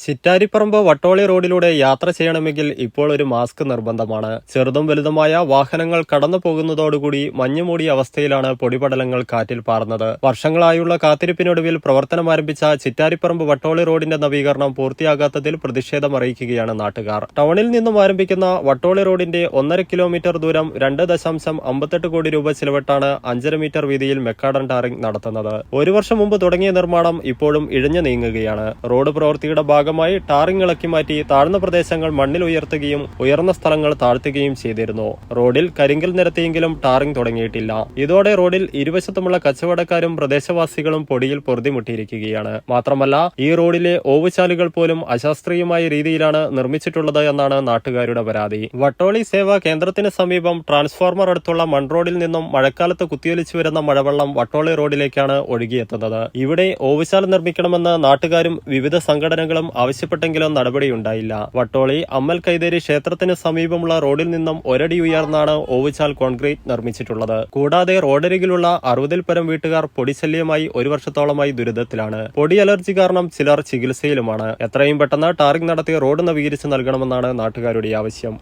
ചിറ്റാരിപ്പറമ്പ് വട്ടോളി റോഡിലൂടെ യാത്ര ചെയ്യണമെങ്കിൽ ഇപ്പോൾ ഒരു മാസ്ക് നിർബന്ധമാണ്. ചെറുതും വലുതുമായ വാഹനങ്ങൾ കടന്നു പോകുന്നതോടുകൂടി മഞ്ഞുമൂടിയ അവസ്ഥയിലാണ് പൊടിപടലങ്ങൾ കാറ്റിൽ പാർന്നത്. വർഷങ്ങളായുള്ള കാത്തിരിപ്പിനൊടുവിൽ പ്രവർത്തനമാരംഭിച്ച ചിറ്റാരിപ്പറമ്പ് വട്ടോളി റോഡിന്റെ നവീകരണം പൂർത്തിയാകാത്തതിൽ പ്രതിഷേധമറിയിക്കുകയാണ് നാട്ടുകാർ. ടൗണിൽ നിന്നും ആരംഭിക്കുന്ന വട്ടോളി റോഡിന്റെ 1.5 കിലോമീറ്റർ ദൂരം 2.58 കോടി രൂപ ചിലവിട്ടാണ് 5.5 മീറ്റർ വീതിയിൽ മെക്കാഡൻ ടാറിംഗ് നടത്തുന്നത്. ഒരു വർഷം മുമ്പ് തുടങ്ങിയ നിർമ്മാണം ഇപ്പോഴും ഇഴഞ്ഞു നീങ്ങുകയാണ്. റോഡ് പ്രവൃത്തിയുടെ ഭാഗമായി ടാറിംഗ് ഇളക്കി മാറ്റി താഴ്ന്ന പ്രദേശങ്ങൾ മണ്ണിൽ ഉയർത്തുകയും ഉയർന്ന സ്ഥലങ്ങൾ താഴ്ത്തുകയും ചെയ്തിരുന്നു. റോഡിൽ കരിങ്കൽ നിരത്തിയെങ്കിലും ടാറിംഗ് തുടങ്ങിയിട്ടില്ല. ഇതോടെ റോഡിൽ ഇരുവശത്തുമുള്ള കച്ചവടക്കാരും പ്രദേശവാസികളും പൊടിയിൽ പൊറുതിമുട്ടിയിരിക്കുകയാണ്. മാത്രമല്ല, ഈ റോഡിലെ ഓവുചാലുകൾ പോലും അശാസ്ത്രീയമായ രീതിയിലാണ് നിർമ്മിച്ചിട്ടുള്ളത് എന്നാണ് നാട്ടുകാരുടെ പരാതി. വട്ടോളി സേവാ കേന്ദ്രത്തിന് സമീപം ട്രാൻസ്ഫോർമർ അടുത്തുള്ള മൺറോഡിൽ നിന്നും മഴക്കാലത്ത് കുത്തിയൊലിച്ചു വരുന്ന മഴവെള്ളം വട്ടോളി റോഡിലേക്കാണ് ഒഴുകിയെത്തുന്നത്. ഇവിടെ ഓവുചാൽ നിർമ്മിക്കണമെന്ന് നാട്ടുകാരും വിവിധ സംഘടനകളും ആവശ്യപ്പെട്ടെങ്കിലും നടപടിയുണ്ടായില്ല. വട്ടോളി അമ്മൽ കൈതേരി ക്ഷേത്രത്തിന് സമീപമുള്ള റോഡിൽ നിന്നും ഒരടി ഉയർന്നാണ് ഓവുചാൽ കോൺക്രീറ്റ് നിർമ്മിച്ചിട്ടുള്ളത്. കൂടാതെ റോഡരികിലുള്ള 60-ൽ പരം വീട്ടുകാർ പൊടിശല്യമായി ഒരു വർഷത്തോളമായി ദുരിതത്തിലാണ്. പൊടി അലർജി കാരണം ചിലർ ചികിത്സയിലുമാണ്. എത്രയും പെട്ടെന്ന് ടാറിംഗ് നടത്തി റോഡ് നവീകരിച്ച് നൽകണമെന്നാണ് നാട്ടുകാരുടെ ആവശ്യം.